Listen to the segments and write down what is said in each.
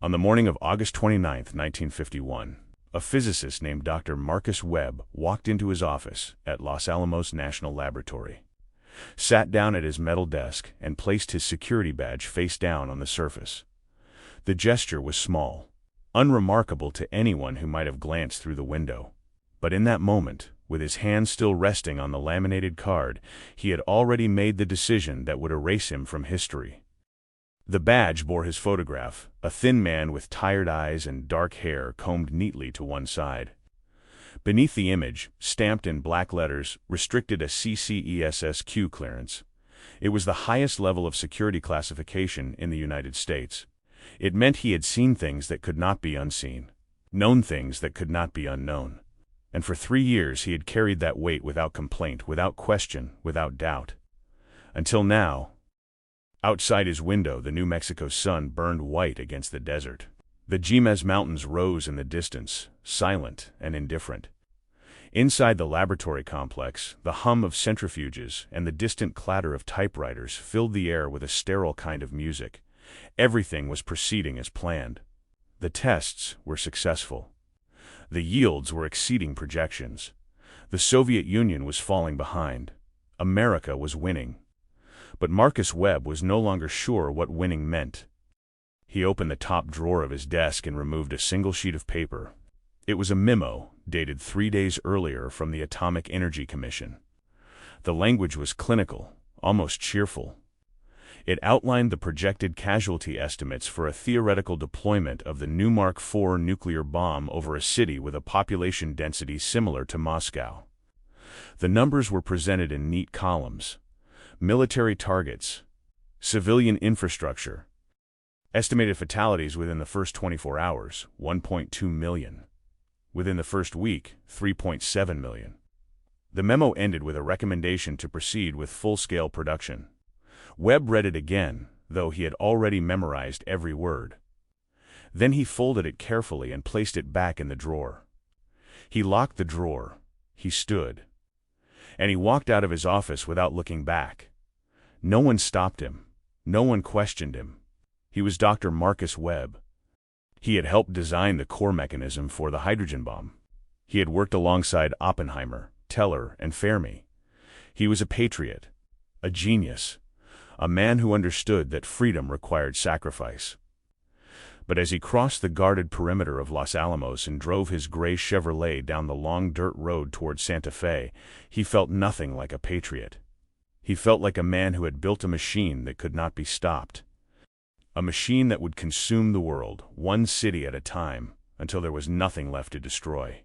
On the morning of August 29, 1951, a physicist named Dr. Marcus Webb walked into his office at Los Alamos National Laboratory, sat down at his metal desk, and placed his security badge face down on the surface. The gesture was small, unremarkable to anyone who might have glanced through the window. But in that moment, with his hand still resting on the laminated card, he had already made the decision that would erase him from history. The badge bore his photograph, a thin man with tired eyes and dark hair combed neatly to one side. Beneath the image, stamped in black letters, restricted a CCESSQ clearance. It was the highest level of security classification in the United States. It meant he had seen things that could not be unseen, known things that could not be unknown. And for 3 years he had carried that weight without complaint, without question, without doubt. Until now. Outside his window, the New Mexico sun burned white against the desert. The Jemez Mountains rose in the distance, silent and indifferent. Inside the laboratory complex, the hum of centrifuges and the distant clatter of typewriters filled the air with a sterile kind of music. Everything was proceeding as planned. The tests were successful. The yields were exceeding projections. The Soviet Union was falling behind. America was winning. But Marcus Webb was no longer sure what winning meant. He opened the top drawer of his desk and removed a single sheet of paper. It was a memo, dated 3 days earlier from the Atomic Energy Commission. The language was clinical, almost cheerful. It outlined the projected casualty estimates for a theoretical deployment of the new Mark IV nuclear bomb over a city with a population density similar to Moscow. The numbers were presented in neat columns. Military targets, civilian infrastructure, estimated fatalities within the first 24 hours, 1.2 million. Within the first week, 3.7 million. The memo ended with a recommendation to proceed with full-scale production. Webb read it again, though he had already memorized every word. Then he folded it carefully and placed it back in the drawer. He locked the drawer. He stood. And he walked out of his office without looking back. No one stopped him. No one questioned him. He was Dr. Marcus Webb. He had helped design the core mechanism for the hydrogen bomb. He had worked alongside Oppenheimer, Teller, and Fermi. He was a patriot, a genius, a man who understood that freedom required sacrifice. But as he crossed the guarded perimeter of Los Alamos and drove his gray Chevrolet down the long dirt road toward Santa Fe, he felt nothing like a patriot. He felt like a man who had built a machine that could not be stopped. A machine that would consume the world, one city at a time, until there was nothing left to destroy.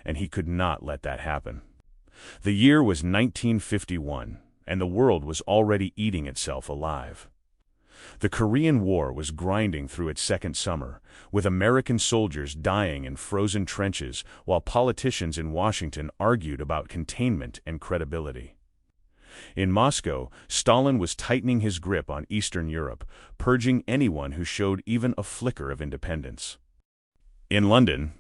And he could not let that happen. The year was 1951, and the world was already eating itself alive. The Korean War was grinding through its second summer, with American soldiers dying in frozen trenches while politicians in Washington argued about containment and credibility. In Moscow, Stalin was tightening his grip on Eastern Europe, purging anyone who showed even a flicker of independence. In London,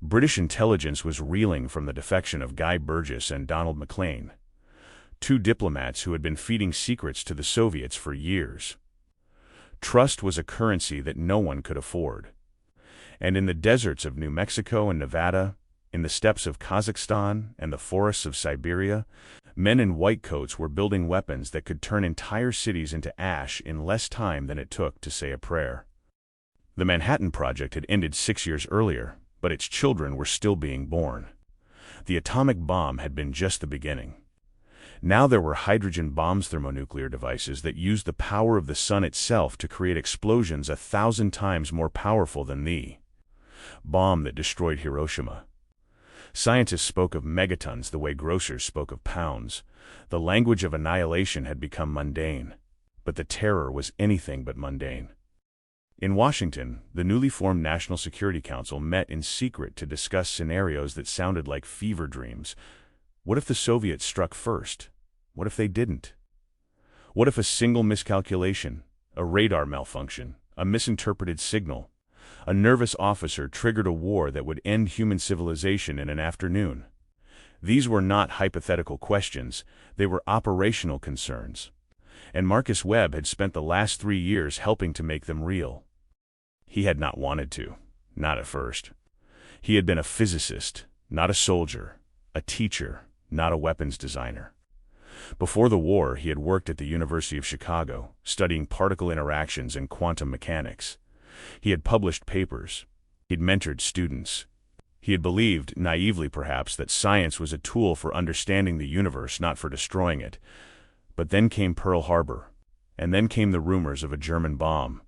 British intelligence was reeling from the defection of Guy Burgess and Donald Maclean, two diplomats who had been feeding secrets to the Soviets for years. Trust was a currency that no one could afford. And in the deserts of New Mexico and Nevada, in the steppes of Kazakhstan and the forests of Siberia, men in white coats were building weapons that could turn entire cities into ash in less time than it took to say a prayer. The Manhattan Project had ended 6 years earlier, but its children were still being born. The atomic bomb had been just the beginning. Now there were hydrogen bombs, thermonuclear devices that used the power of the sun itself to create explosions 1,000 times more powerful than the bomb that destroyed Hiroshima. Scientists spoke of megatons the way grocers spoke of pounds. The language of annihilation had become mundane, but the terror was anything but mundane. In Washington, the newly formed National Security Council met in secret to discuss scenarios that sounded like fever dreams. What if the Soviets struck first? What if they didn't? What if a single miscalculation, a radar malfunction, a misinterpreted signal, a nervous officer triggered a war that would end human civilization in an afternoon? These were not hypothetical questions, they were operational concerns. And Marcus Webb had spent the last 3 years helping to make them real. He had not wanted to, not at first. He had been a physicist, not a soldier, a teacher, not a weapons designer. Before the war, he had worked at the University of Chicago, studying particle interactions and quantum mechanics. He had published papers. He'd mentored students. He had believed, naively perhaps, that science was a tool for understanding the universe, not for destroying it. But then came Pearl Harbor, and then came the rumors of a German bomb.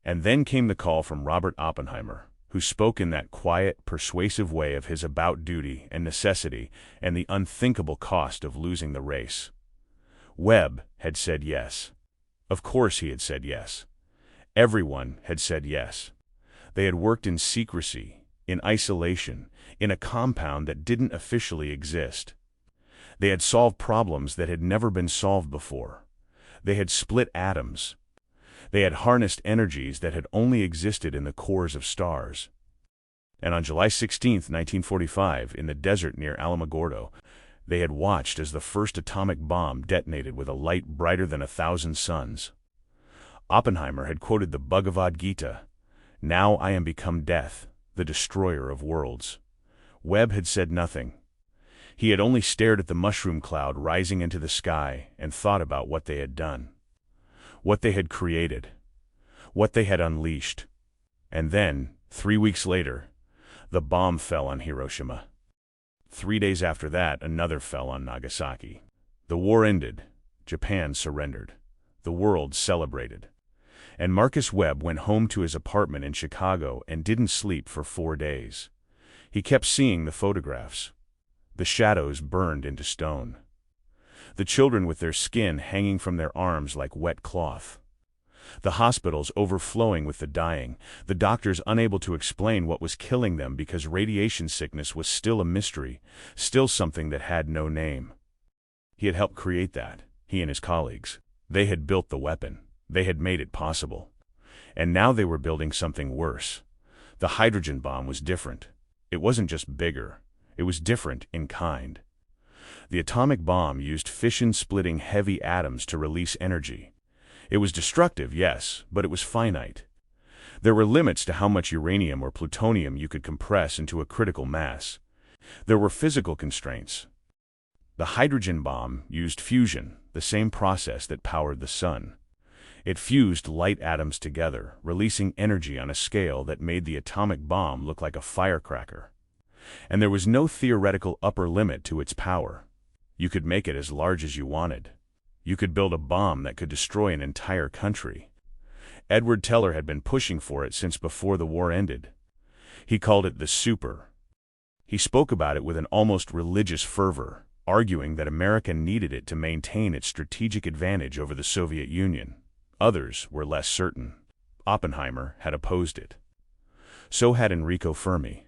And then came the call from Robert Oppenheimer, who spoke in that quiet, persuasive way of his about duty and necessity and the unthinkable cost of losing the race. Webb had said yes. Of course he had said yes. Everyone had said yes. They had worked in secrecy, in isolation, in a compound that didn't officially exist. They had solved problems that had never been solved before. They had split atoms. They had harnessed energies that had only existed in the cores of stars. And on July 16, 1945, in the desert near Alamogordo, they had watched as the first atomic bomb detonated with a light brighter than 1,000 suns. Oppenheimer had quoted the Bhagavad Gita, "Now I am become death, the destroyer of worlds." Webb had said nothing. He had only stared at the mushroom cloud rising into the sky and thought about what they had done. What they had created, what they had unleashed. And then, 3 weeks later, the bomb fell on Hiroshima. 3 days after that, another fell on Nagasaki. The war ended. Japan surrendered. The world celebrated. And Marcus Webb went home to his apartment in Chicago and didn't sleep for 4 days. He kept seeing the photographs. The shadows burned into stone. The children with their skin hanging from their arms like wet cloth. The hospitals overflowing with the dying, the doctors unable to explain what was killing them because radiation sickness was still a mystery, still something that had no name. He had helped create that, he and his colleagues. They had built the weapon. They had made it possible. And now they were building something worse. The hydrogen bomb was different. It wasn't just bigger. It was different in kind. The atomic bomb used fission-splitting heavy atoms to release energy. It was destructive, yes, but it was finite. There were limits to how much uranium or plutonium you could compress into a critical mass. There were physical constraints. The hydrogen bomb used fusion, the same process that powered the sun. It fused light atoms together, releasing energy on a scale that made the atomic bomb look like a firecracker. And there was no theoretical upper limit to its power. You could make it as large as you wanted. You could build a bomb that could destroy an entire country. Edward Teller had been pushing for it since before the war ended. He called it the super. He spoke about it with an almost religious fervor, arguing that America needed it to maintain its strategic advantage over the Soviet Union. Others were less certain. Oppenheimer had opposed it. So had Enrico Fermi.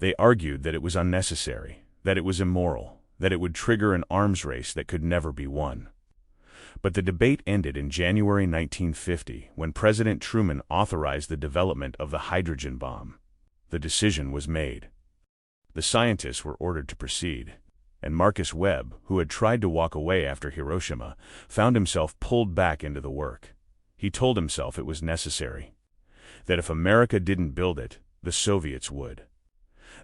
They argued that it was unnecessary, that it was immoral, that it would trigger an arms race that could never be won. But the debate ended in January 1950 when President Truman authorized the development of the hydrogen bomb. The decision was made. The scientists were ordered to proceed, and Marcus Webb, who had tried to walk away after Hiroshima, found himself pulled back into the work. He told himself it was necessary. That if America didn't build it, the Soviets would.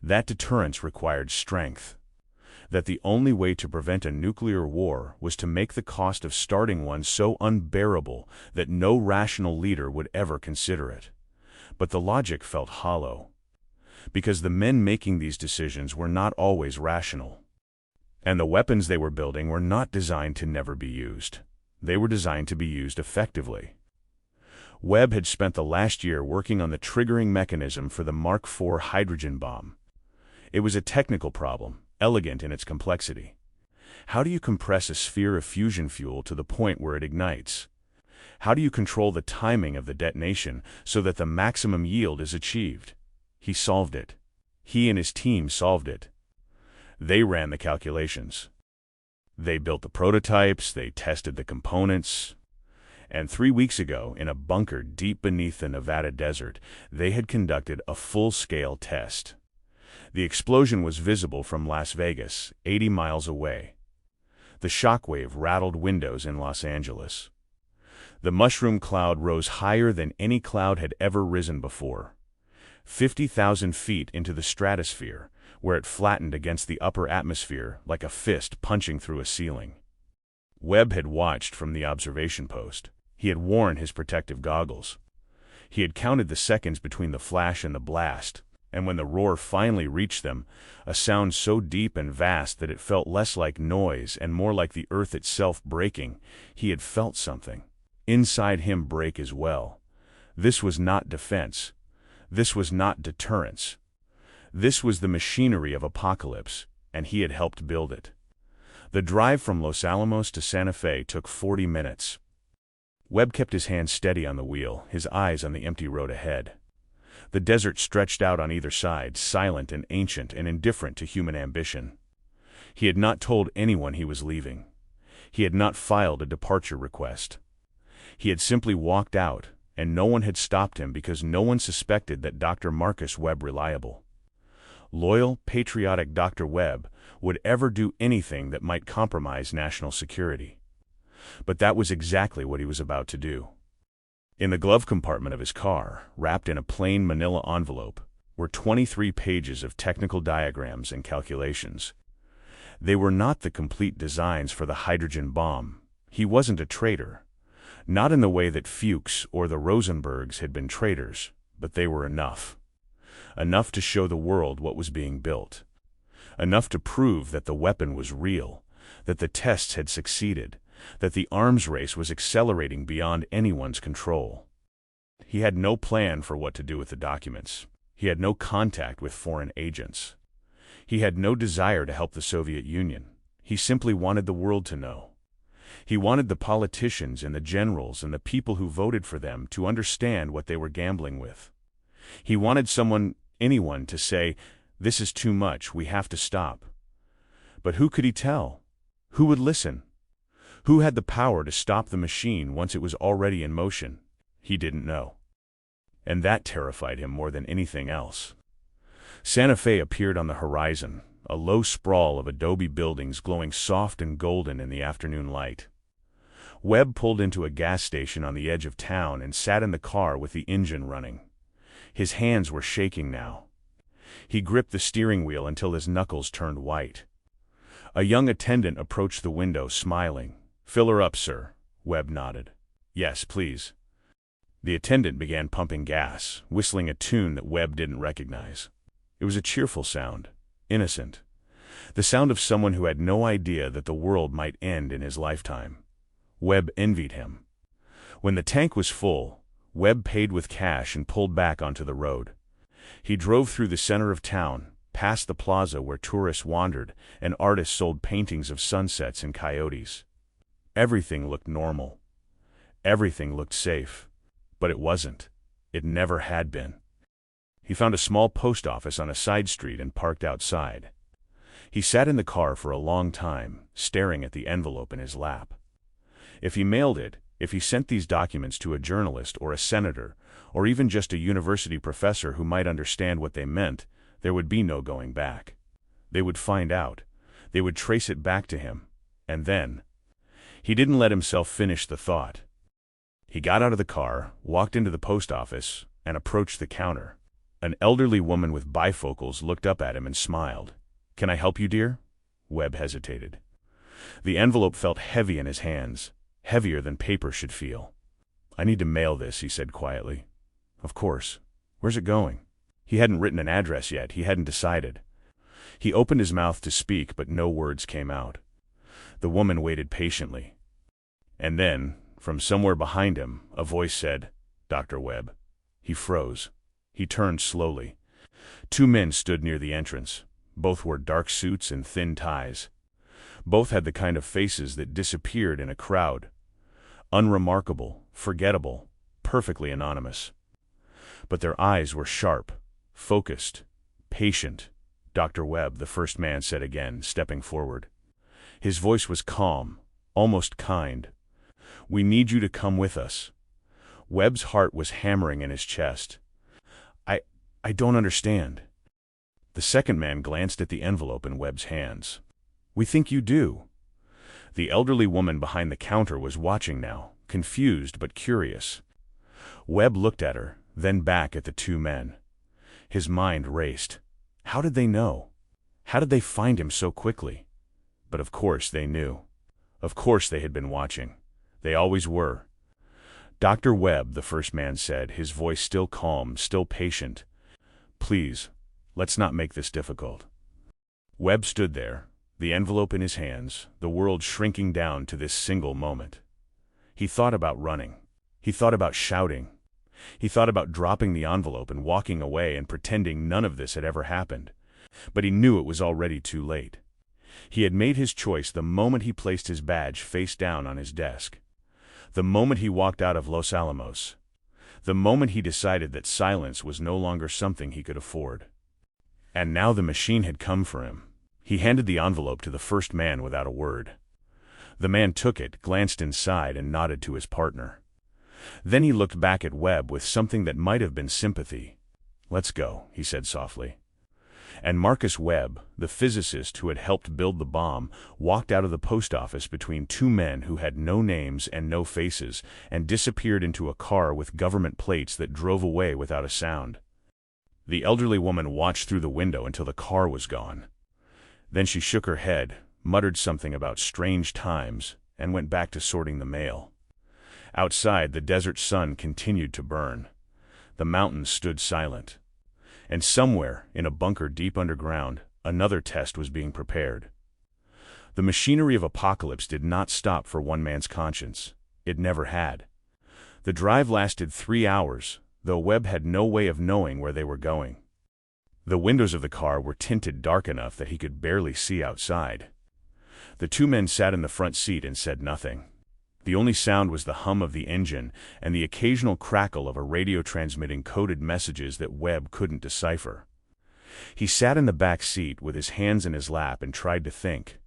That deterrence required strength. That the only way to prevent a nuclear war was to make the cost of starting one so unbearable that no rational leader would ever consider it. But the logic felt hollow. Because the men making these decisions were not always rational. And the weapons they were building were not designed to never be used. They were designed to be used effectively. Webb had spent the last year working on the triggering mechanism for the Mark IV hydrogen bomb. It was a technical problem, elegant in its complexity. How do you compress a sphere of fusion fuel to the point where it ignites? How do you control the timing of the detonation so that the maximum yield is achieved? He solved it. He and his team solved it. They ran the calculations. They built the prototypes, they tested the components. And 3 weeks ago, in a bunker deep beneath the Nevada desert, they had conducted a full-scale test. The explosion was visible from Las Vegas, 80 miles away. The shockwave rattled windows in Los Angeles. The mushroom cloud rose higher than any cloud had ever risen before. 50,000 feet into the stratosphere, where it flattened against the upper atmosphere like a fist punching through a ceiling. Webb had watched from the observation post. He had worn his protective goggles. He had counted the seconds between the flash and the blast, and when the roar finally reached them, a sound so deep and vast that it felt less like noise and more like the earth itself breaking, he had felt something inside him break as well. This was not defense. This was not deterrence. This was the machinery of apocalypse, and he had helped build it. The drive from Los Alamos to Santa Fe took 40 minutes. Webb kept his hands steady on the wheel, his eyes on the empty road ahead. The desert stretched out on either side, silent and ancient and indifferent to human ambition. He had not told anyone he was leaving. He had not filed a departure request. He had simply walked out, and no one had stopped him because no one suspected that Dr. Marcus Webb reliable. Loyal, patriotic Dr. Webb would ever do anything that might compromise national security. But that was exactly what he was about to do. In the glove compartment of his car, wrapped in a plain manila envelope, were 23 pages of technical diagrams and calculations. They were not the complete designs for the hydrogen bomb. He wasn't a traitor. Not in the way that Fuchs or the Rosenbergs had been traitors, but they were enough. Enough to show the world what was being built. Enough to prove that the weapon was real, that the tests had succeeded, that the arms race was accelerating beyond anyone's control. He had no plan for what to do with the documents. He had no contact with foreign agents. He had no desire to help the Soviet Union. He simply wanted the world to know. He wanted the politicians and the generals and the people who voted for them to understand what they were gambling with. He wanted anyone to say, "This is too much, we have to stop." But who could he tell? Who would listen? Who had the power to stop the machine once it was already in motion? He didn't know. And that terrified him more than anything else. Santa Fe appeared on the horizon, a low sprawl of adobe buildings glowing soft and golden in the afternoon light. Webb pulled into a gas station on the edge of town and sat in the car with the engine running. His hands were shaking now. He gripped the steering wheel until his knuckles turned white. A young attendant approached the window, smiling. "Fill her up, sir." Webb nodded. "Yes, please." The attendant began pumping gas, whistling a tune that Webb didn't recognize. It was a cheerful sound, innocent. The sound of someone who had no idea that the world might end in his lifetime. Webb envied him. When the tank was full, Webb paid with cash and pulled back onto the road. He drove through the center of town, past the plaza where tourists wandered and artists sold paintings of sunsets and coyotes. Everything looked normal. Everything looked safe. But it wasn't. It never had been. He found a small post office on a side street and parked outside. He sat in the car for a long time, staring at the envelope in his lap. If he mailed it, if he sent these documents to a journalist or a senator, or even just a university professor who might understand what they meant, there would be no going back. They would find out. They would trace it back to him. And then... He didn't let himself finish the thought. He got out of the car, walked into the post office, and approached the counter. An elderly woman with bifocals looked up at him and smiled. "Can I help you, dear?" Webb hesitated. The envelope felt heavy in his hands, heavier than paper should feel. "I need to mail this," he said quietly. "Of course. Where's it going?" He hadn't written an address yet. He hadn't decided. He opened his mouth to speak, but no words came out. The woman waited patiently. And then, from somewhere behind him, a voice said, "Dr. Webb." He froze. He turned slowly. Two men stood near the entrance. Both wore dark suits and thin ties. Both had the kind of faces that disappeared in a crowd. Unremarkable, forgettable, perfectly anonymous. But their eyes were sharp, focused, patient. "Dr. Webb," the first man said again, stepping forward. His voice was calm, almost kind. "We need you to come with us." Webb's heart was hammering in his chest. I don't understand." The second man glanced at the envelope in Webb's hands. "We think you do." The elderly woman behind the counter was watching now, confused but curious. Webb looked at her, then back at the two men. His mind raced. How did they know? How did they find him so quickly? But of course they knew. Of course they had been watching. They always were. "Dr. Webb," the first man said, his voice still calm, still patient. "Please, let's not make this difficult." Webb stood there, the envelope in his hands, the world shrinking down to this single moment. He thought about running. He thought about shouting. He thought about dropping the envelope and walking away and pretending none of this had ever happened. But he knew it was already too late. He had made his choice the moment he placed his badge face down on his desk. The moment he walked out of Los Alamos. The moment he decided that silence was no longer something he could afford. And now the machine had come for him. He handed the envelope to the first man without a word. The man took it, glanced inside, and nodded to his partner. Then he looked back at Webb with something that might have been sympathy. "Let's go," he said softly. And Marcus Webb, the physicist who had helped build the bomb, walked out of the post office between two men who had no names and no faces, and disappeared into a car with government plates that drove away without a sound. The elderly woman watched through the window until the car was gone. Then she shook her head, muttered something about strange times, and went back to sorting the mail. Outside, the desert sun continued to burn. The mountains stood silent. And somewhere, in a bunker deep underground, another test was being prepared. The machinery of apocalypse did not stop for one man's conscience. It never had. The drive lasted 3 hours, though Webb had no way of knowing where they were going. The windows of the car were tinted dark enough that he could barely see outside. The two men sat in the front seat and said nothing. The only sound was the hum of the engine and the occasional crackle of a radio transmitting coded messages that Webb couldn't decipher. He sat in the back seat with his hands in his lap and tried to think,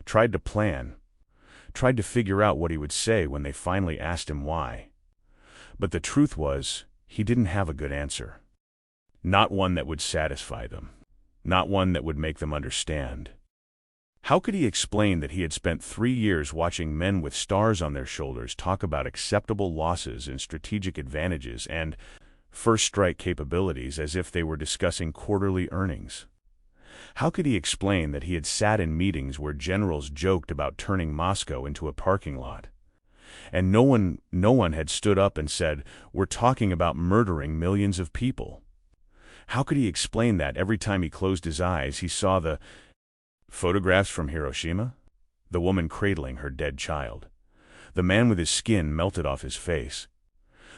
tried to plan, tried to figure out what he would say when they finally asked him why. But the truth was, he didn't have a good answer. Not one that would satisfy them. Not one that would make them understand. How could he explain that he had spent 3 years watching men with stars on their shoulders talk about acceptable losses and strategic advantages and first-strike capabilities as if they were discussing quarterly earnings? How could he explain that he had sat in meetings where generals joked about turning Moscow into a parking lot? And no one had stood up and said, "We're talking about murdering millions of people." How could he explain that every time he closed his eyes he saw the photographs from Hiroshima? The woman cradling her dead child. The man with his skin melted off his face.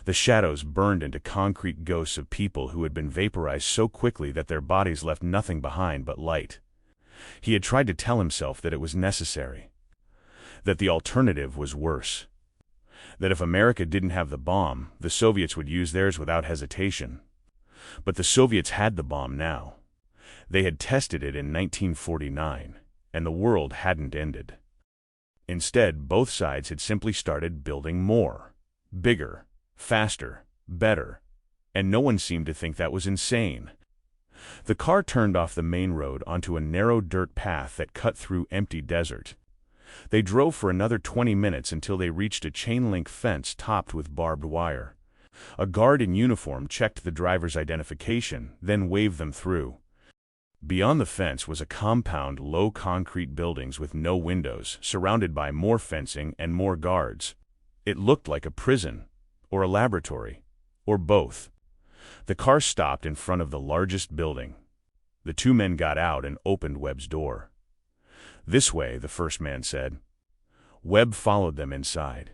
The shadows burned into concrete ghosts of people who had been vaporized so quickly that their bodies left nothing behind but light. He had tried to tell himself that it was necessary. That the alternative was worse. That if America didn't have the bomb, the Soviets would use theirs without hesitation. But the Soviets had the bomb now. They had tested it in 1949, and the world hadn't ended. Instead, both sides had simply started building more, bigger, faster, better, and no one seemed to think that was insane. The car turned off the main road onto a narrow dirt path that cut through empty desert. They drove for another 20 minutes until they reached a chain-link fence topped with barbed wire. A guard in uniform checked the driver's identification, then waved them through. Beyond the fence was a compound, low concrete buildings with no windows, surrounded by more fencing and more guards. It looked like a prison, or a laboratory, or both. The car stopped in front of the largest building. The two men got out and opened Webb's door. "This way," the first man said. Webb followed them inside.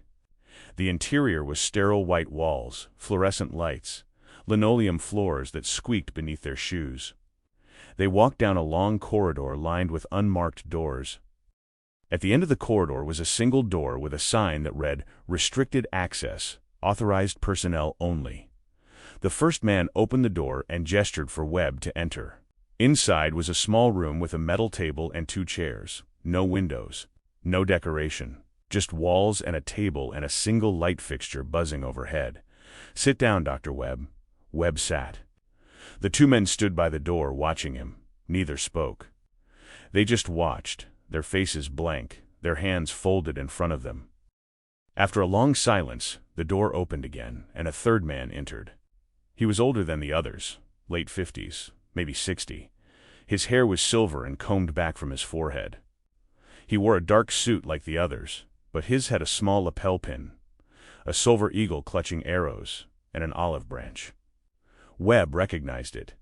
The interior was sterile white walls, fluorescent lights, linoleum floors that squeaked beneath their shoes. They walked down a long corridor lined with unmarked doors. At the end of the corridor was a single door with a sign that read, "Restricted access, authorized personnel only." The first man opened the door and gestured for Webb to enter. Inside was a small room with a metal table and 2 chairs. No windows, no decoration, just walls and a table and a single light fixture buzzing overhead. "Sit down, Dr. Webb." Webb sat. The two men stood by the door watching him. Neither spoke. They just watched, their faces blank, their hands folded in front of them. After a long silence, the door opened again, and a third man entered. He was older than the others, late 50s, maybe 60. His hair was silver and combed back from his forehead. He wore a dark suit like the others, but his had a small lapel pin, a silver eagle clutching arrows, and an olive branch. Webb recognized it.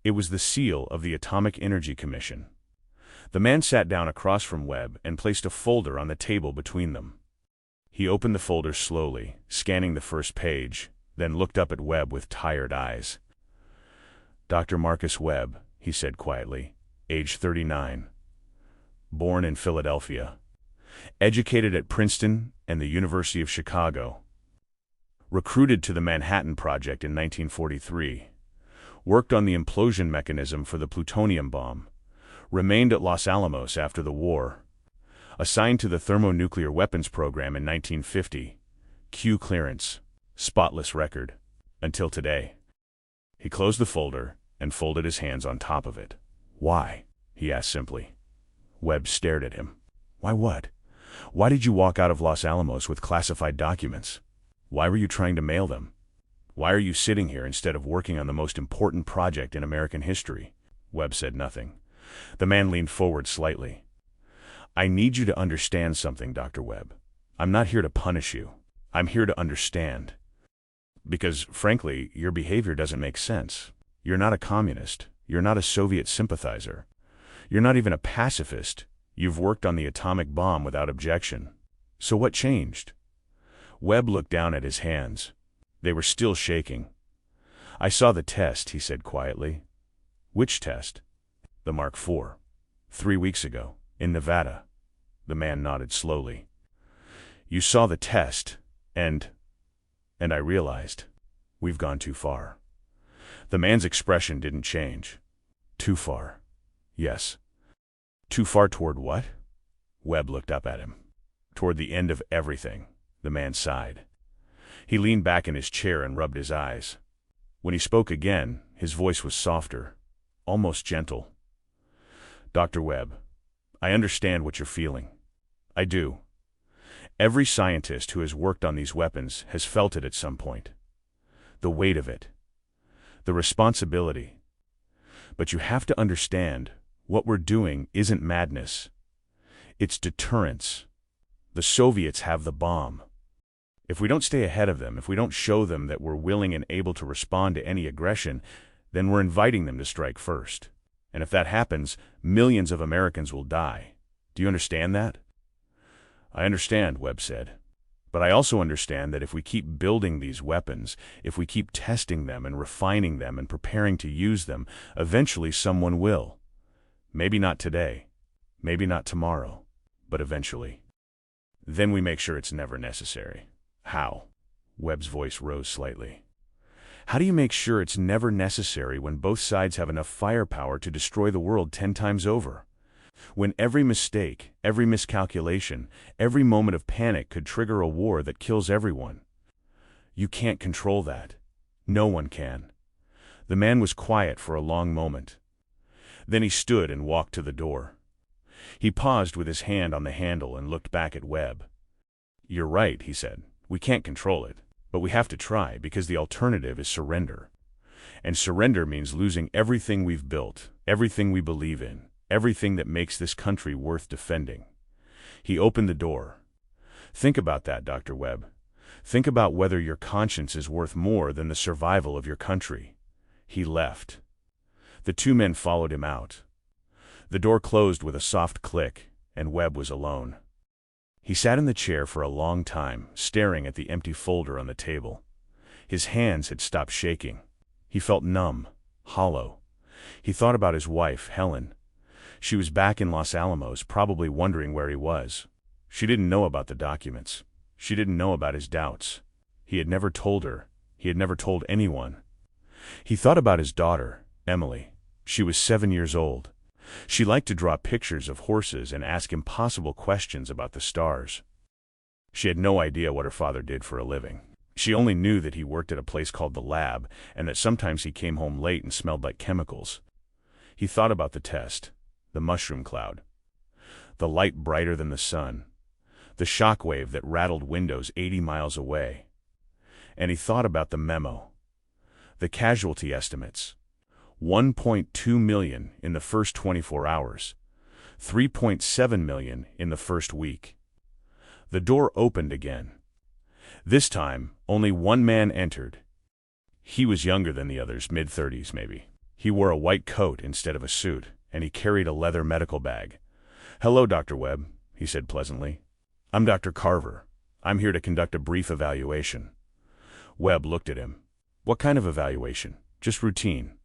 It was the seal of the Atomic Energy Commission. The man sat down across from Webb and placed a folder on the table between them. He opened the folder slowly, scanning the first page, then looked up at Webb with tired eyes. Dr. Marcus Webb, he said quietly, age 39. Born in Philadelphia. Educated at Princeton and the University of Chicago. Recruited to the Manhattan Project in 1943. Worked on the implosion mechanism for the plutonium bomb. Remained at Los Alamos after the war. Assigned to the thermonuclear weapons program in 1950. Q clearance. Spotless record. Until today. He closed the folder and folded his hands on top of it. Why? He asked simply. Webb stared at him. Why what? Why did you walk out of Los Alamos with classified documents? Why were you trying to mail them? Why are you sitting here instead of working on the most important project in American history? Webb said nothing. The man leaned forward slightly. I need you to understand something, Dr. Webb. I'm not here to punish you. I'm here to understand. Because, frankly, your behavior doesn't make sense. You're not a communist. You're not a Soviet sympathizer. You're not even a pacifist. You've worked on the atomic bomb without objection. So what changed? Webb looked down at his hands. They were still shaking. I saw the test, he said quietly. Which test? The Mark IV. 3 weeks ago, in Nevada. The man nodded slowly. You saw the test, and I realized, we've gone too far. The man's expression didn't change. Too far. Yes. Too far toward what? Webb looked up at him. Toward the end of everything, the man sighed. He leaned back in his chair and rubbed his eyes. When he spoke again, his voice was softer, almost gentle. Dr. Webb, I understand what you're feeling. I do. Every scientist who has worked on these weapons has felt it at some point. The weight of it. The responsibility. But you have to understand, what we're doing isn't madness. It's deterrence. The Soviets have the bomb. If we don't stay ahead of them, if we don't show them that we're willing and able to respond to any aggression, then we're inviting them to strike first. And if that happens, millions of Americans will die. Do you understand that? I understand, Webb said. But I also understand that if we keep building these weapons, if we keep testing them and refining them and preparing to use them, eventually someone will. Maybe not today, maybe not tomorrow, but eventually. Then we make sure it's never necessary. How? Webb's voice rose slightly. How do you make sure it's never necessary when both sides have enough firepower to destroy the world 10 times over? When every mistake, every miscalculation, every moment of panic could trigger a war that kills everyone? You can't control that. No one can. The man was quiet for a long moment. Then he stood and walked to the door. He paused with his hand on the handle and looked back at Webb. You're right, he said. We can't control it, but we have to try because the alternative is surrender. And surrender means losing everything we've built, everything we believe in, everything that makes this country worth defending. He opened the door. Think about that, Dr. Webb. Think about whether your conscience is worth more than the survival of your country. He left. The 2 men followed him out. The door closed with a soft click, and Webb was alone. He sat in the chair for a long time, staring at the empty folder on the table. His hands had stopped shaking. He felt numb, hollow. He thought about his wife, Helen. She was back in Los Alamos, probably wondering where he was. She didn't know about the documents. She didn't know about his doubts. He had never told her. He had never told anyone. He thought about his daughter, Emily. She was 7 years old. She liked to draw pictures of horses and ask impossible questions about the stars. She had no idea what her father did for a living. She only knew that he worked at a place called the Lab, and that sometimes he came home late and smelled like chemicals. He thought about the test, the mushroom cloud, the light brighter than the sun, the shockwave that rattled windows 80 miles away. And he thought about the memo. The casualty estimates. 1.2 million in the first 24 hours. 3.7 million in the first week. The door opened again. This time, only one man entered. He was younger than the others, mid-30s maybe. He wore a white coat instead of a suit, and he carried a leather medical bag. "Hello, Dr. Webb," he said pleasantly. "I'm Dr. Carver. I'm here to conduct a brief evaluation." Webb looked at him. "What kind of evaluation?" "Just routine.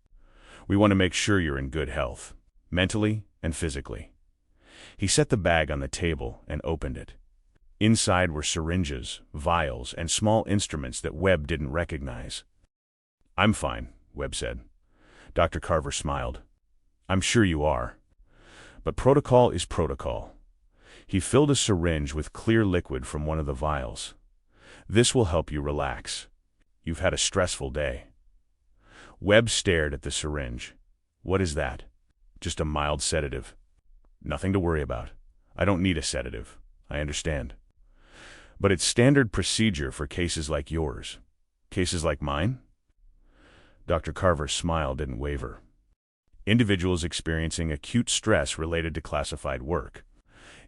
We want to make sure you're in good health, mentally and physically." He set the bag on the table and opened it. Inside were syringes, vials, and small instruments that Webb didn't recognize. "I'm fine," Webb said. Dr. Carver smiled. "I'm sure you are. But protocol is protocol." He filled a syringe with clear liquid from one of the vials. "This will help you relax. You've had a stressful day." Webb stared at the syringe. "What is that?" "Just a mild sedative." "Nothing to worry about. I don't need a sedative. I understand. But it's standard procedure for cases like yours." "Cases like mine?" Dr. Carver's smile didn't waver. "Individuals experiencing acute stress related to classified work.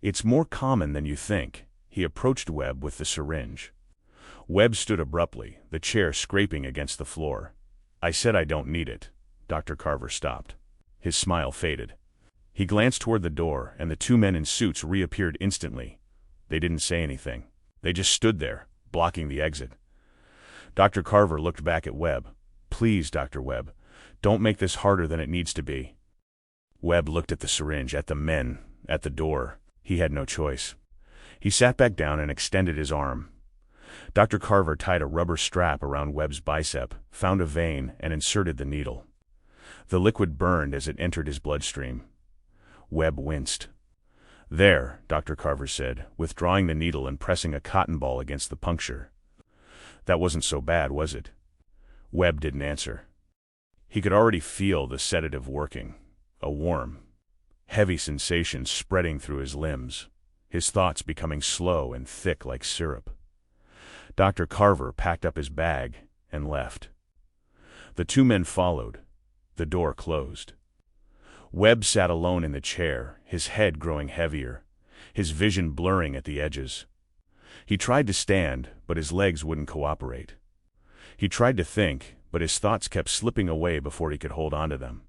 It's more common than you think." He approached Webb with the syringe. Webb stood abruptly, the chair scraping against the floor. "I said I don't need it." Dr. Carver stopped. His smile faded. He glanced toward the door, and the two men in suits reappeared instantly. They didn't say anything. They just stood there, blocking the exit. Dr. Carver looked back at Webb. "Please, Dr. Webb, don't make this harder than it needs to be." Webb looked at the syringe, at the men, at the door. He had no choice. He sat back down and extended his arm. Dr. Carver tied a rubber strap around Webb's bicep, found a vein, and inserted the needle. The liquid burned as it entered his bloodstream. Webb winced. "There," Dr. Carver said, withdrawing the needle and pressing a cotton ball against the puncture. "That wasn't so bad, was it?" Webb didn't answer. He could already feel the sedative working, a warm, heavy sensation spreading through his limbs, his thoughts becoming slow and thick like syrup. Dr. Carver packed up his bag and left. The two men followed. The door closed. Webb sat alone in the chair, his head growing heavier, his vision blurring at the edges. He tried to stand, but his legs wouldn't cooperate. He tried to think, but his thoughts kept slipping away before he could hold on to them.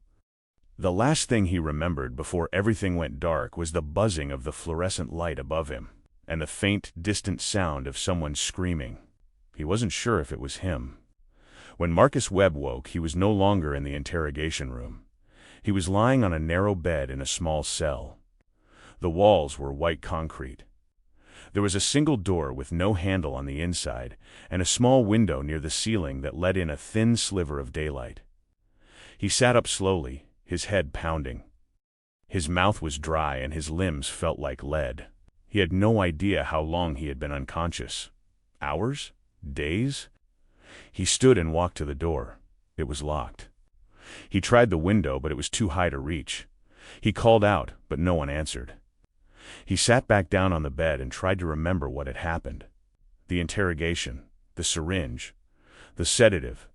The last thing he remembered before everything went dark was the buzzing of the fluorescent light above him, and the faint, distant sound of someone screaming. He wasn't sure if it was him. When Marcus Webb woke, he was no longer in the interrogation room. He was lying on a narrow bed in a small cell. The walls were white concrete. There was a single door with no handle on the inside, and a small window near the ceiling that let in a thin sliver of daylight. He sat up slowly, his head pounding. His mouth was dry and his limbs felt like lead. He had no idea how long he had been unconscious. Hours? Days? He stood and walked to the door. It was locked. He tried the window, but it was too high to reach. He called out, but no one answered. He sat back down on the bed and tried to remember what had happened. The interrogation, the syringe, the sedative,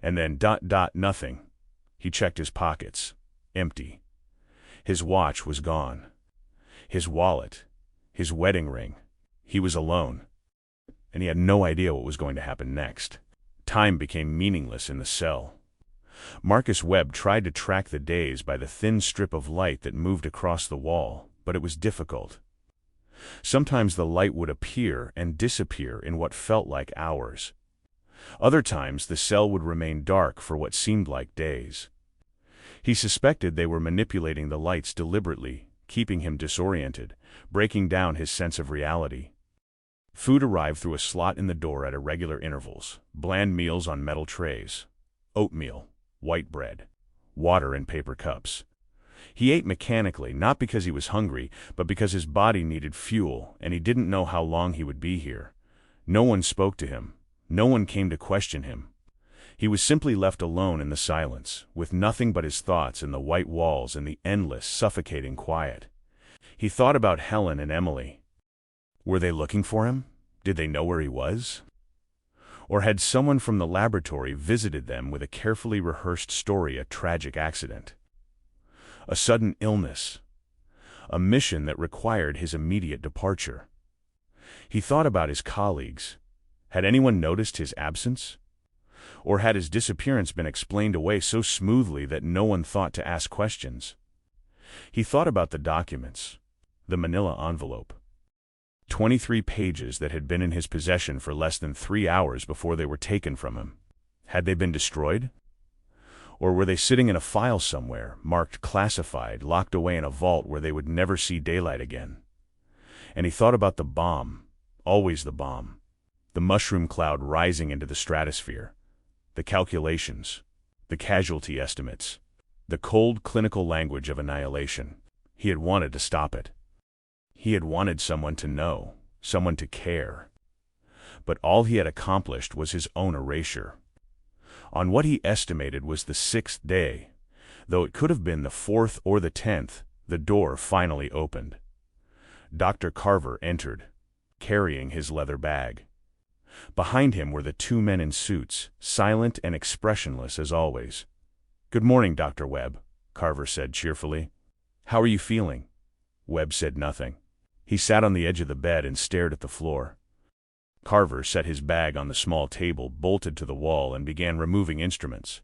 and then nothing. He checked his pockets. Empty. His watch was gone. His wallet, his wedding ring. He was alone. And he had no idea what was going to happen next. Time became meaningless in the cell. Marcus Webb tried to track the days by the thin strip of light that moved across the wall, but it was difficult. Sometimes the light would appear and disappear in what felt like hours. Other times the cell would remain dark for what seemed like days. He suspected they were manipulating the lights deliberately, keeping him disoriented, breaking down his sense of reality. Food arrived through a slot in the door at irregular intervals, bland meals on metal trays, oatmeal, white bread, water in paper cups. He ate mechanically, not because he was hungry, but because his body needed fuel, and he didn't know how long he would be here. No one spoke to him. No one came to question him. He was simply left alone in the silence, with nothing but his thoughts and the white walls and the endless, suffocating quiet. He thought about Helen and Emily. Were they looking for him? Did they know where he was? Or had someone from the laboratory visited them with a carefully rehearsed story, a tragic accident? A sudden illness? A mission that required his immediate departure? He thought about his colleagues. Had anyone noticed his absence? Or had his disappearance been explained away so smoothly that no one thought to ask questions? He thought about the documents, the manila envelope. 23 pages that had been in his possession for less than 3 hours before they were taken from him. Had they been destroyed? Or were they sitting in a file somewhere, marked classified, locked away in a vault where they would never see daylight again? And he thought about the bomb, always the bomb, the mushroom cloud rising into the stratosphere, the calculations, the casualty estimates, the cold clinical language of annihilation. He had wanted to stop it. He had wanted someone to know, someone to care. But all he had accomplished was his own erasure. On what he estimated was the 6th day, though it could have been the 4th or the 10th, the door finally opened. Dr. Carver entered, carrying his leather bag. Behind him were the 2 men in suits, silent and expressionless as always. "Good morning, Dr. Webb," Carver said cheerfully. "How are you feeling?" Webb said nothing. He sat on the edge of the bed and stared at the floor. Carver set his bag on the small table bolted to the wall and began removing instruments.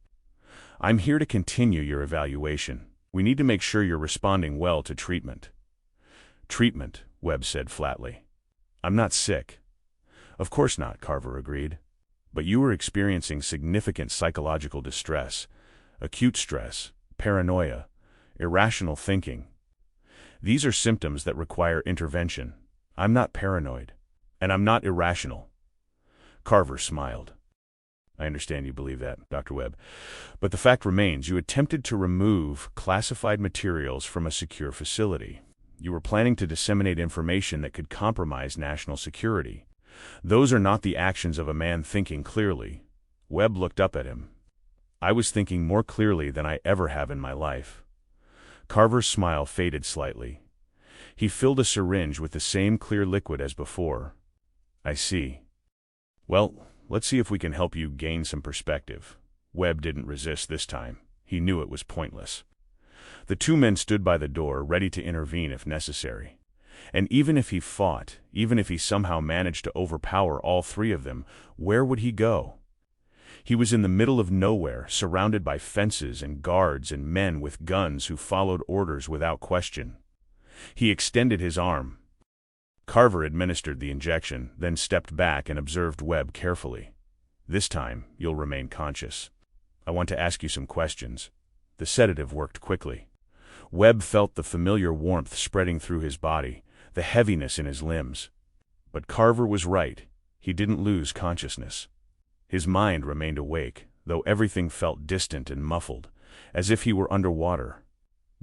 "I'm here to continue your evaluation. We need to make sure you're responding well to treatment." "Treatment," Webb said flatly. "I'm not sick." "Of course not," Carver agreed. "But you were experiencing significant psychological distress, acute stress, paranoia, irrational thinking. These are symptoms that require intervention. I'm not paranoid. And I'm not irrational." Carver smiled. "I understand you believe that, Dr. Webb. But the fact remains, you attempted to remove classified materials from a secure facility. You were planning to disseminate information that could compromise national security. Those are not the actions of a man thinking clearly." Webb looked up at him. "I was thinking more clearly than I ever have in my life." Carver's smile faded slightly. He filled a syringe with the same clear liquid as before. "I see. Well, let's see if we can help you gain some perspective." Webb didn't resist this time. He knew it was pointless. The 2 men stood by the door, ready to intervene if necessary. And even if he fought, even if he somehow managed to overpower all 3 of them, where would he go? He was in the middle of nowhere, surrounded by fences and guards and men with guns who followed orders without question. He extended his arm. Carver administered the injection, then stepped back and observed Webb carefully. "This time, you'll remain conscious. I want to ask you some questions." The sedative worked quickly. Webb felt the familiar warmth spreading through his body, the heaviness in his limbs. But Carver was right. He didn't lose consciousness. His mind remained awake, though everything felt distant and muffled, as if he were underwater.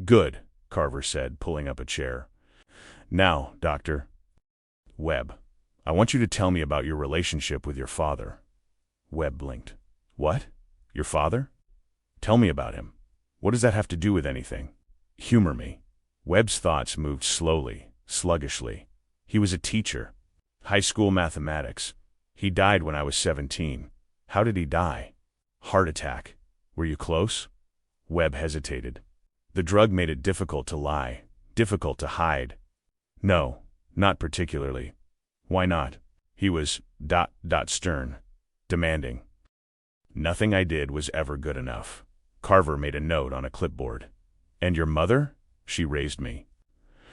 "Good," Carver said, pulling up a chair. "Now, Doctor Webb, I want you to tell me about your relationship with your father." Webb blinked. "What? Your father? Tell me about him. What does that have to do with anything? Humor me." Webb's thoughts moved slowly, sluggishly. "He was a teacher. High school mathematics. He died when I was 17. How did he die?" "Heart attack. Were you close?" Webb hesitated. The drug made it difficult to lie, difficult to hide. "No, not particularly." "Why not?" He was stern, demanding. "Nothing I did was ever good enough." Carver made a note on a clipboard. "And your mother? She raised me."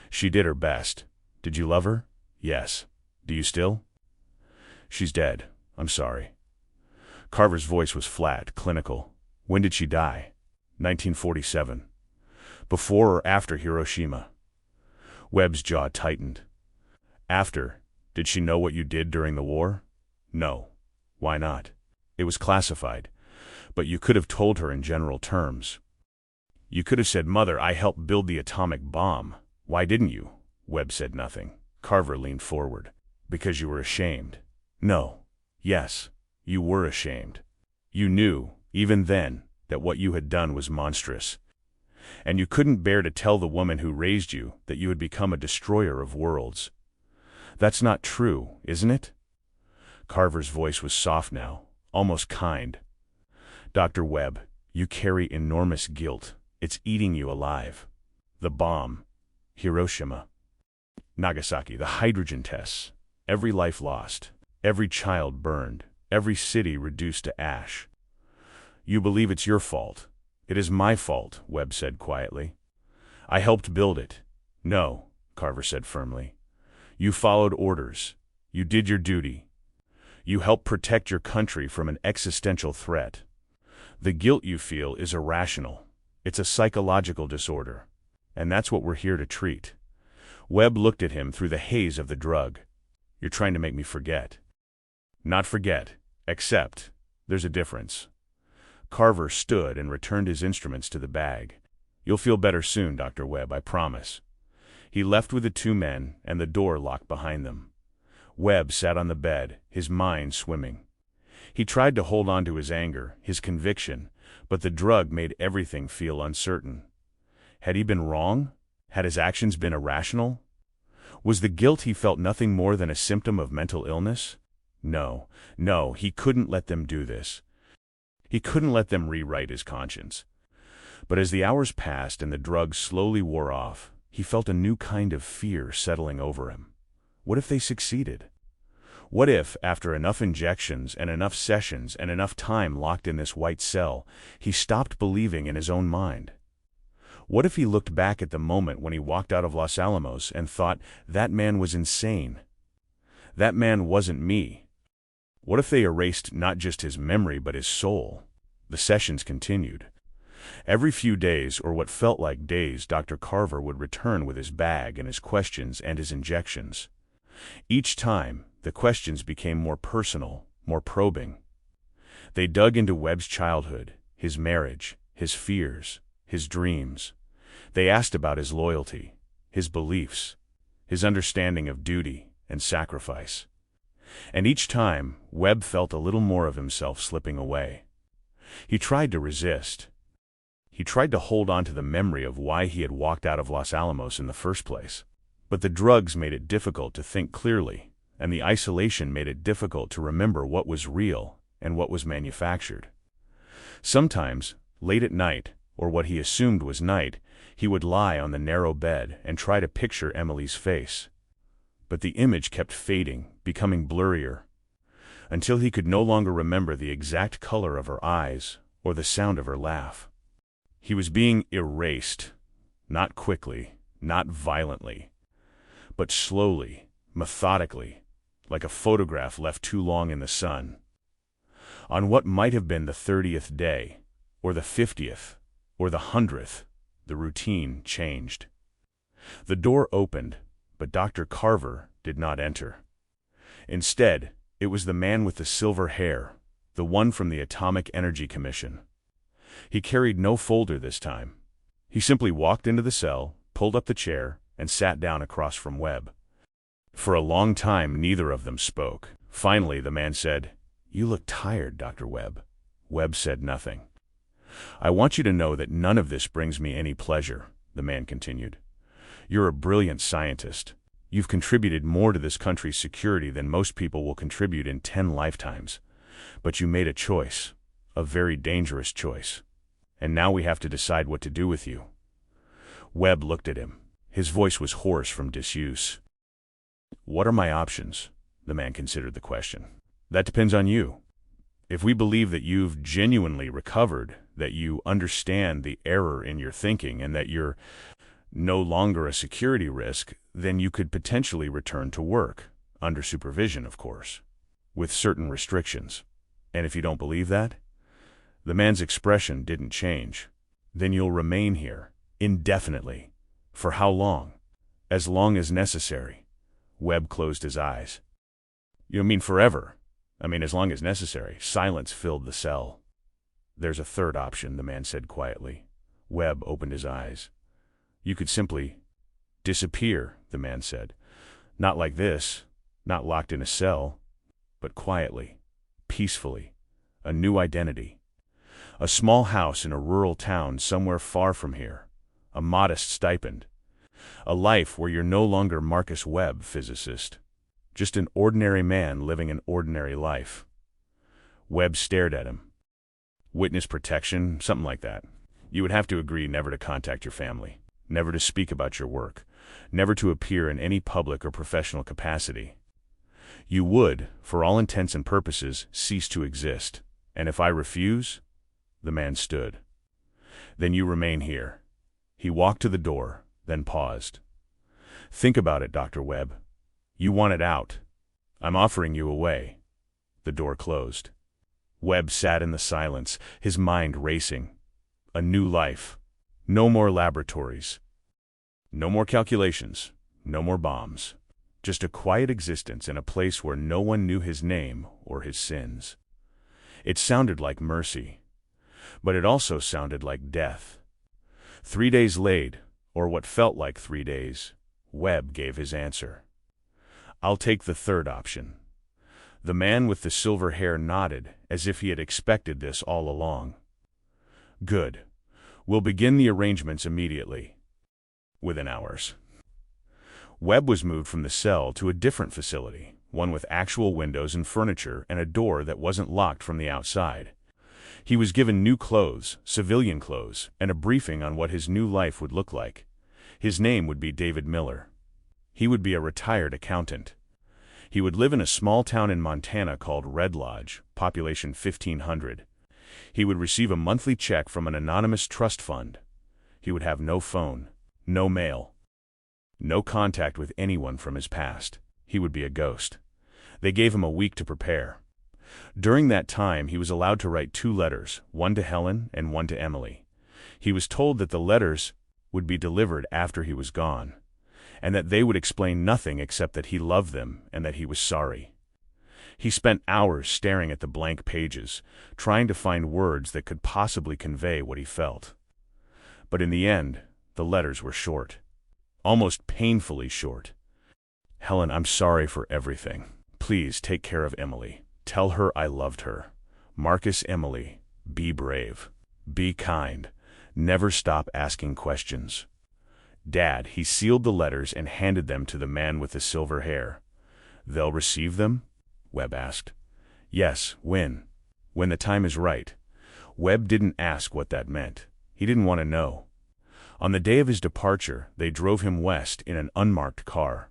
"She did her best. Did you love her?" "Yes. Do you still?" "She's dead. I'm sorry." Carver's voice was flat, clinical. "When did she die?" 1947. "Before or after Hiroshima?" Webb's jaw tightened. "After. Did she know what you did during the war?" "No." "Why not?" "It was classified. But you could have told her in general terms. You could have said, 'Mother, I helped build the atomic bomb.' Why didn't you?" Webb said nothing. Carver leaned forward. "Because you were ashamed." "No. Yes. You were ashamed. You knew, even then, that what you had done was monstrous. And you couldn't bear to tell the woman who raised you that you had become a destroyer of worlds. That's not true, isn't it? Carver's voice was soft now, almost kind. Dr. Webb, you carry enormous guilt. It's eating you alive. The bomb. Hiroshima. Nagasaki, the hydrogen tests. Every life lost. Every child burned. Every city reduced to ash. You believe it's your fault. It is my fault, Webb said quietly. I helped build it. No, Carver said firmly. You followed orders. You did your duty. You helped protect your country from an existential threat. The guilt you feel is irrational. It's a psychological disorder. And that's what we're here to treat. Webb looked at him through the haze of the drug. You're trying to make me forget. Not forget, accept. There's a difference. Carver stood and returned his instruments to the bag. You'll feel better soon, Dr. Webb, I promise. He left with the two men, and the door locked behind them. Webb sat on the bed, his mind swimming. He tried to hold on to his anger, his conviction, but the drug made everything feel uncertain. Had he been wrong? Had his actions been irrational? Was the guilt he felt nothing more than a symptom of mental illness? No, he couldn't let them do this. He couldn't let them rewrite his conscience. But as the hours passed and the drug slowly wore off, he felt a new kind of fear settling over him. What if they succeeded? What if, after enough injections and enough sessions and enough time locked in this white cell, he stopped believing in his own mind? What if he looked back at the moment when he walked out of Los Alamos and thought, that man was insane? That man wasn't me. What if they erased not just his memory but his soul? The sessions continued. Every few days, or what felt like days, Dr. Carver would return with his bag and his questions and his injections. Each time, the questions became more personal, more probing. They dug into Webb's childhood, his marriage, his fears, his dreams. They asked about his loyalty, his beliefs, his understanding of duty and sacrifice. And each time, Webb felt a little more of himself slipping away. He tried to resist. He tried to hold on to the memory of why he had walked out of Los Alamos in the first place. But the drugs made it difficult to think clearly, and the isolation made it difficult to remember what was real and what was manufactured. Sometimes, late at night, or what he assumed was night, he would lie on the narrow bed and try to picture Emily's face. But the image kept fading, becoming blurrier, until he could no longer remember the exact color of her eyes or the sound of her laugh. He was being erased, not quickly, not violently, but slowly, methodically, like a photograph left too long in the sun. On what might have been the 30th day, or the 50th, or the 100th, the routine changed. The door opened, but Dr. Carver did not enter. Instead, it was the man with the silver hair, the one from the Atomic Energy Commission. He carried no folder this time. He simply walked into the cell, pulled up the chair, and sat down across from Webb. For a long time, neither of them spoke. Finally, the man said, "You look tired, Dr. Webb." Webb said nothing. "I want you to know that none of this brings me any pleasure," the man continued. "You're a brilliant scientist. You've contributed more to this country's security than most people will contribute in 10 lifetimes. But you made a choice, a very dangerous choice. And now we have to decide what to do with you." Webb looked at him. His voice was hoarse from disuse. "What are my options?" The man considered the question. "That depends on you. If we believe that you've genuinely recovered, that you understand the error in your thinking, and that you're no longer a security risk, then you could potentially return to work, under supervision, of course, with certain restrictions. And if you don't believe that?" The man's expression didn't change. "Then you'll remain here, indefinitely. For how long?" "As long as necessary." Webb closed his eyes. "You mean forever?" "I mean as long as necessary." Silence filled the cell. "There's a third option," the man said quietly. Webb opened his eyes. "You could simply disappear," the man said. "Not like this, not locked in a cell, but quietly, peacefully, a new identity. A small house in a rural town somewhere far from here, a modest stipend, a life where you're no longer Marcus Webb, physicist. Just an ordinary man living an ordinary life. Webb stared at him. Witness protection, something like that. You would have to agree never to contact your family, never to speak about your work, never to appear in any public or professional capacity. You would, for all intents and purposes, cease to exist. And if I refuse? The man stood. Then you remain here. He walked to the door, then paused. Think about it, Dr. Webb. You want it out. I'm offering you a way. The door closed. Webb sat in the silence, his mind racing. A new life. No more laboratories. No more calculations. No more bombs. Just a quiet existence in a place where no one knew his name or his sins. It sounded like mercy, but it also sounded like death. 3 days late, or what felt like 3 days, Webb gave his answer. I'll take the third option. The man with the silver hair nodded, as if he had expected this all along. Good. We'll begin the arrangements immediately. Within hours. Webb was moved from the cell to a different facility, one with actual windows and furniture and a door that wasn't locked from the outside. He was given new clothes, civilian clothes, and a briefing on what his new life would look like. His name would be David Miller. He would be a retired accountant. He would live in a small town in Montana called Red Lodge, population 1,500. He would receive a monthly check from an anonymous trust fund. He would have no phone, no mail, no contact with anyone from his past. He would be a ghost. They gave him a week to prepare. During that time, he was allowed to write 2 letters, one to Helen and one to Emily. He was told that the letters would be delivered after he was gone, and that they would explain nothing except that he loved them and that he was sorry. He spent hours staring at the blank pages, trying to find words that could possibly convey what he felt. But in the end, the letters were short. Almost painfully short. Helen, I'm sorry for everything. Please take care of Emily. Tell her I loved her. Marcus, Emily, be brave. Be kind. Never stop asking questions. Dad, he sealed the letters and handed them to the man with the silver hair. They'll receive them? Webb asked. Yes, when? When the time is right. Webb didn't ask what that meant. He didn't want to know. On the day of his departure, they drove him west in an unmarked car.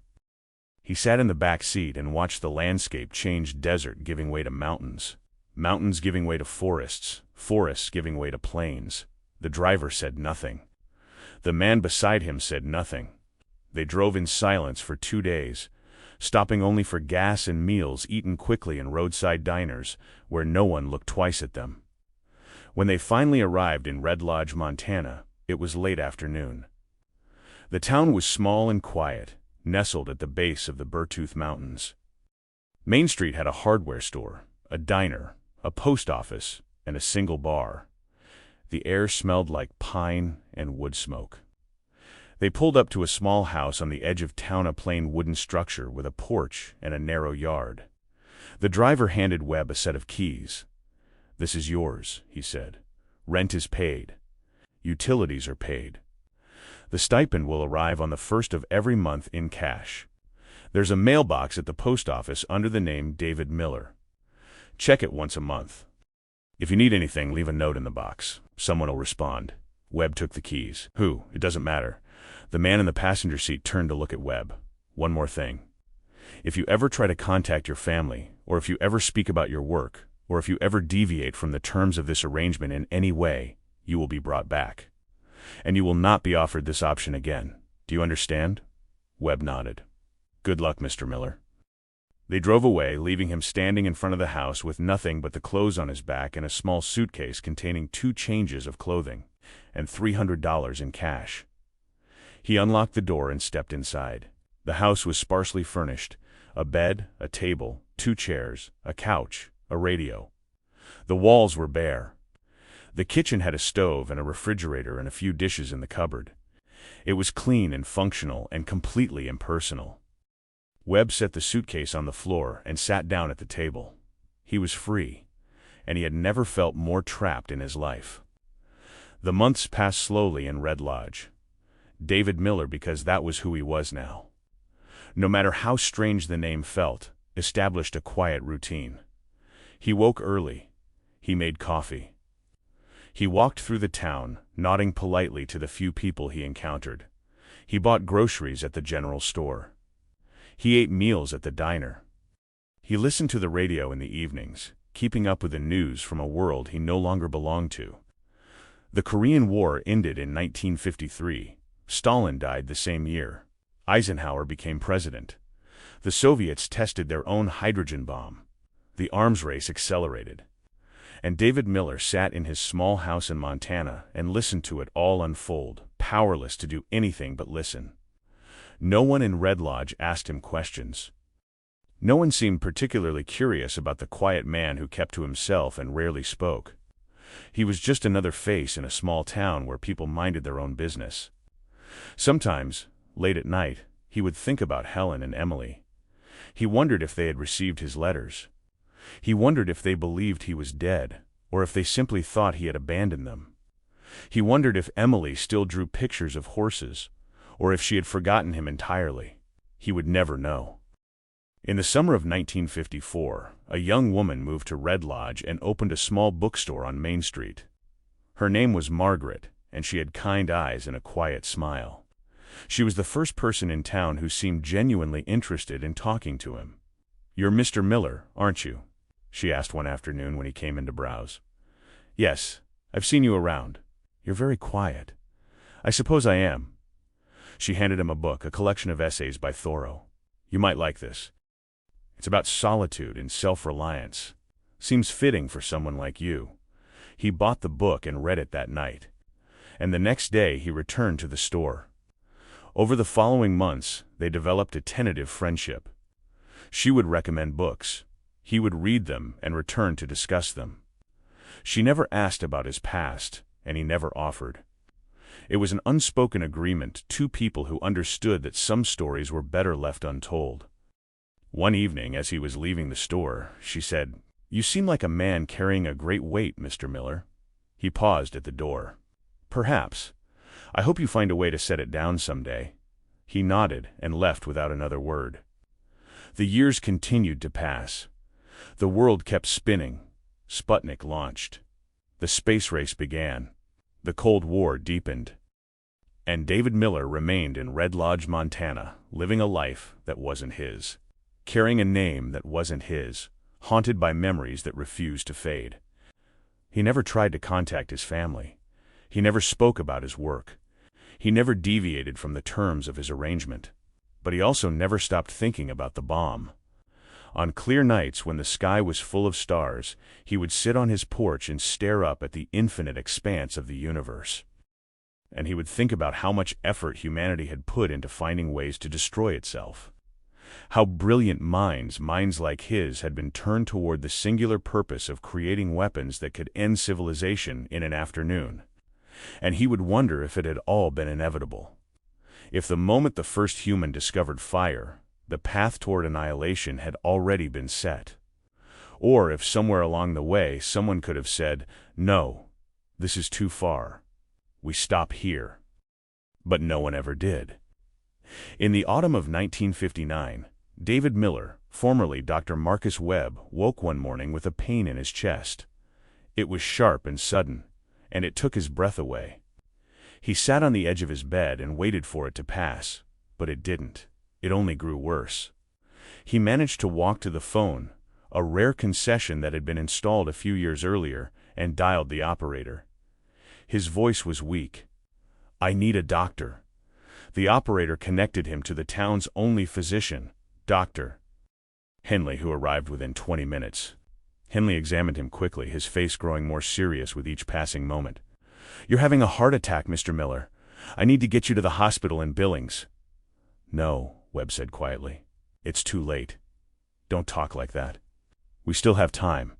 He sat in the back seat and watched the landscape change, desert giving way to mountains, mountains giving way to forests, forests giving way to plains. The driver said nothing. The man beside him said nothing. They drove in silence for 2 days, stopping only for gas and meals eaten quickly in roadside diners where no one looked twice at them. When they finally arrived in Red Lodge, Montana, it was late afternoon. The town was small and quiet, nestled at the base of the Beartooth Mountains. Main Street had a hardware store, a diner, a post office, and a single bar. The air smelled like pine and wood smoke. They pulled up to a small house on the edge of town, a plain wooden structure with a porch and a narrow yard. The driver handed Webb a set of keys. This is yours, he said. Rent is paid. Utilities are paid. The stipend will arrive on the 1st of every month in cash. There's a mailbox at the post office under the name David Miller. Check it once a month. If you need anything, leave a note in the box. Someone will respond. Webb took the keys. Who? It doesn't matter. The man in the passenger seat turned to look at Webb. One more thing. If you ever try to contact your family, or if you ever speak about your work, or if you ever deviate from the terms of this arrangement in any way, you will be brought back. And you will not be offered this option again. Do you understand? Webb nodded. Good luck, Mr. Miller. They drove away, leaving him standing in front of the house with nothing but the clothes on his back and a small suitcase containing 2 changes of clothing and $300 in cash. He unlocked the door and stepped inside. The house was sparsely furnished: a bed, a table, 2 chairs, a couch, a radio. The walls were bare. The kitchen had a stove and a refrigerator and a few dishes in the cupboard. It was clean and functional and completely impersonal. Webb set the suitcase on the floor and sat down at the table. He was free, and he had never felt more trapped in his life. The months passed slowly in Red Lodge. David Miller, because that was who he was now. no matter how strange the name felt, established a quiet routine. He woke early. He made coffee. He walked through the town, nodding politely to the few people he encountered. He bought groceries at the general store. He ate meals at the diner. He listened to the radio in the evenings, keeping up with the news from a world he no longer belonged to. The Korean War ended in 1953. Stalin died the same year. Eisenhower became president. The Soviets tested their own hydrogen bomb. The arms race accelerated. And David Miller sat in his small house in Montana and listened to it all unfold, powerless to do anything but listen. No one in Red Lodge asked him questions. No one seemed particularly curious about the quiet man who kept to himself and rarely spoke. He was just another face in a small town where people minded their own business. Sometimes, late at night, he would think about Helen and Emily. He wondered if they had received his letters. He wondered if they believed he was dead, or if they simply thought he had abandoned them. He wondered if Emily still drew pictures of horses, or if she had forgotten him entirely. He would never know. In the summer of 1954, a young woman moved to Red Lodge and opened a small bookstore on Main Street. Her name was Margaret, and she had kind eyes and a quiet smile. She was the first person in town who seemed genuinely interested in talking to him. "You're Mr. Miller, aren't you?" she asked one afternoon when he came in to browse. "Yes, I've seen you around. You're very quiet." "I suppose I am." She handed him a book, a collection of essays by Thoreau. "You might like this. It's about solitude and self-reliance. Seems fitting for someone like you." He bought the book and read it that night. And the next day he returned to the store. Over the following months, they developed a tentative friendship. She would recommend books. He would read them and return to discuss them. She never asked about his past, and he never offered. It was an unspoken agreement, two people who understood that some stories were better left untold. One evening, as he was leaving the store, she said, "You seem like a man carrying a great weight, Mr. Miller." He paused at the door. "Perhaps. I hope you find a way to set it down someday." He nodded and left without another word. The years continued to pass. The world kept spinning. Sputnik launched. The space race began. The Cold War deepened. And David Miller remained in Red Lodge, Montana, living a life that wasn't his, carrying a name that wasn't his, haunted by memories that refused to fade. He never tried to contact his family. He never spoke about his work. He never deviated from the terms of his arrangement. But he also never stopped thinking about the bomb. On clear nights when the sky was full of stars, he would sit on his porch and stare up at the infinite expanse of the universe. And he would think about how much effort humanity had put into finding ways to destroy itself. How brilliant minds like his had been turned toward the singular purpose of creating weapons that could end civilization in an afternoon. And he would wonder if it had all been inevitable. If the moment the first human discovered fire, the path toward annihilation had already been set. Or if somewhere along the way someone could have said, "No, this is too far. We stop here." But no one ever did. In the autumn of 1959, David Miller, formerly Dr. Marcus Webb, woke one morning with a pain in his chest. It was sharp and sudden, and it took his breath away. He sat on the edge of his bed and waited for it to pass, but it didn't. It only grew worse. He managed to walk to the phone, a rare concession that had been installed a few years earlier, and dialed the operator. His voice was weak. "I need a doctor." The operator connected him to the town's only physician, Dr. Henley, who arrived within 20 minutes. Henley examined him quickly, his face growing more serious with each passing moment. "You're having a heart attack, Mr. Miller. I need to get you to the hospital in Billings." "No," Webb said quietly. "It's too late. Don't talk like that. We still have time."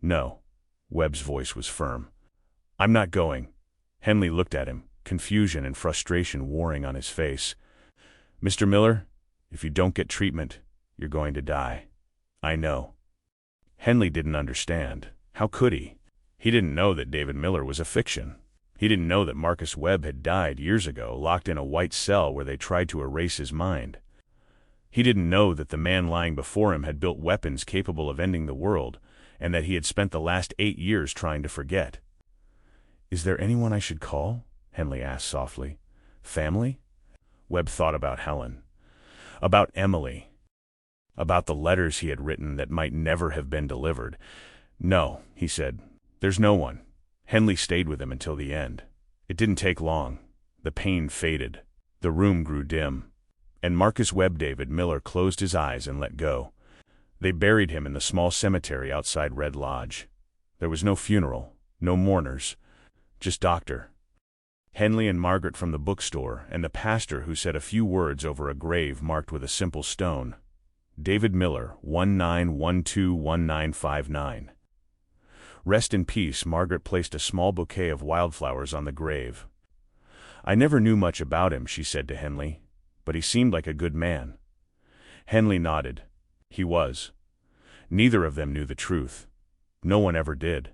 "No." Webb's voice was firm. "I'm not going." Henley looked at him, confusion and frustration warring on his face. "Mr. Miller, if you don't get treatment, you're going to die. I know." Henley didn't understand. How could he? He didn't know that David Miller was a fiction. He didn't know that Marcus Webb had died years ago, locked in a white cell where they tried to erase his mind. He didn't know that the man lying before him had built weapons capable of ending the world, and that he had spent the last 8 years trying to forget. "Is there anyone I should call?" Henley asked softly. "Family?" Webb thought about Helen. About Emily. About the letters he had written that might never have been delivered. "No," he said. "There's no one." Henley stayed with him until the end. It didn't take long. The pain faded. The room grew dim. And Marcus Webb David Miller closed his eyes and let go. They buried him in the small cemetery outside Red Lodge. There was no funeral, no mourners, just Dr. Henley and Margaret from the bookstore, and the pastor who said a few words over a grave marked with a simple stone. David Miller, 1912-1959. Rest in peace. Margaret placed a small bouquet of wildflowers on the grave. "I never knew much about him," she said to Henley, "but he seemed like a good man." Henley nodded. He was. Neither of them knew the truth. No one ever did.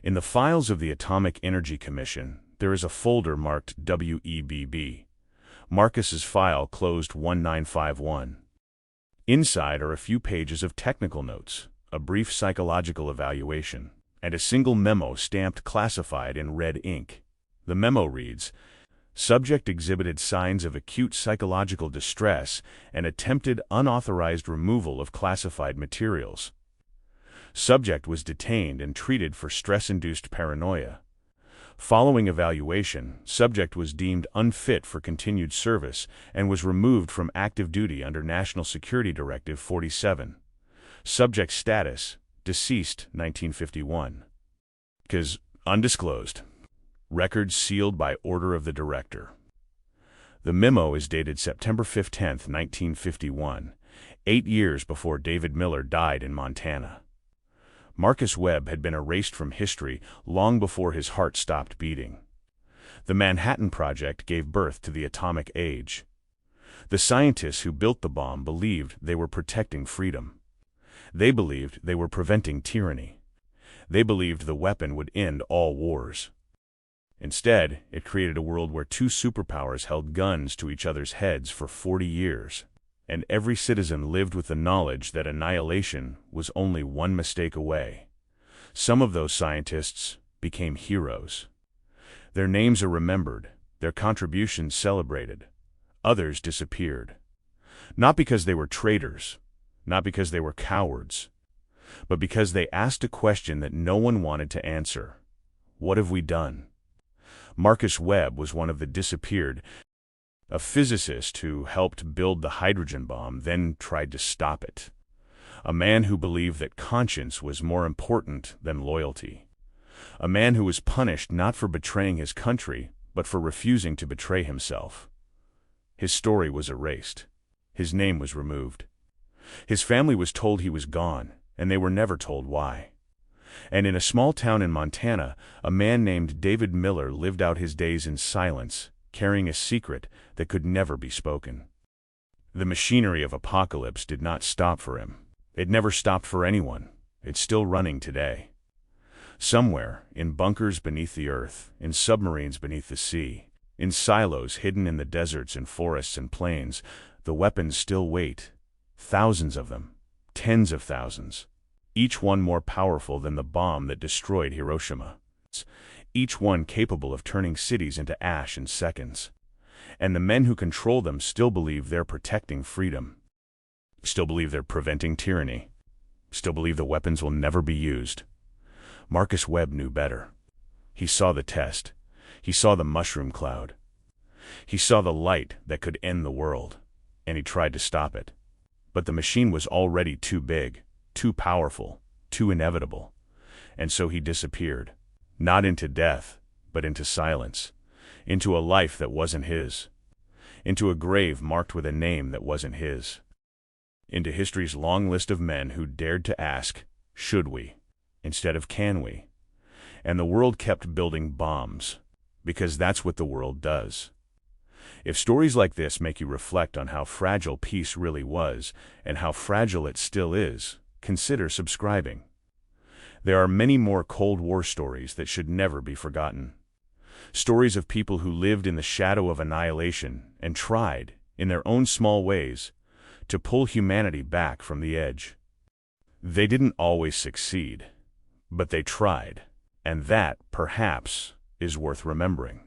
In the files of the Atomic Energy Commission, there is a folder marked WEBB. Marcus's file closed 1951. Inside are a few pages of technical notes, a brief psychological evaluation, and a single memo stamped classified in red ink. The memo reads, "Subject exhibited signs of acute psychological distress and attempted unauthorized removal of classified materials. Subject was detained and treated for stress-induced paranoia. Following evaluation, subject was deemed unfit for continued service and was removed from active duty under National Security Directive 47. Subject status, deceased 1951. Cause undisclosed. Records sealed by order of the director." The memo is dated September 15, 1951, 8 years before David Miller died in Montana. Marcus Webb had been erased from history long before his heart stopped beating. The Manhattan Project gave birth to the atomic age. The scientists who built the bomb believed they were protecting freedom. They believed they were preventing tyranny. They believed the weapon would end all wars. Instead, it created a world where two superpowers held guns to each other's heads for 40 years, and every citizen lived with the knowledge that annihilation was only one mistake away. Some of those scientists became heroes. Their names are remembered, their contributions celebrated. Others disappeared. Not because they were traitors, not because they were cowards, but because they asked a question that no one wanted to answer. What have we done? Marcus Webb was one of the disappeared, a physicist who helped build the hydrogen bomb, then tried to stop it. A man who believed that conscience was more important than loyalty. A man who was punished not for betraying his country, but for refusing to betray himself. His story was erased. His name was removed. His family was told he was gone, and they were never told why. And in a small town in Montana, a man named David Miller lived out his days in silence, carrying a secret that could never be spoken. The machinery of apocalypse did not stop for him. It never stopped for anyone. It's still running today. Somewhere, in bunkers beneath the earth, in submarines beneath the sea, in silos hidden in the deserts and forests and plains, the weapons still wait. Thousands of them. Tens of thousands. Each one more powerful than the bomb that destroyed Hiroshima. Each one capable of turning cities into ash in seconds. And the men who control them still believe they're protecting freedom. Still believe they're preventing tyranny. Still believe the weapons will never be used. Marcus Webb knew better. He saw the test. He saw the mushroom cloud. He saw the light that could end the world, and he tried to stop it. But the machine was already too big, too powerful, too inevitable. And so he disappeared. Not into death, but into silence. Into a life that wasn't his. Into a grave marked with a name that wasn't his. Into history's long list of men who dared to ask, should we, instead of can we? And the world kept building bombs, because that's what the world does. If stories like this make you reflect on how fragile peace really was, and how fragile it still is, consider subscribing. There are many more Cold War stories that should never be forgotten. Stories of people who lived in the shadow of annihilation and tried, in their own small ways, to pull humanity back from the edge. They didn't always succeed, but they tried, and that, perhaps, is worth remembering.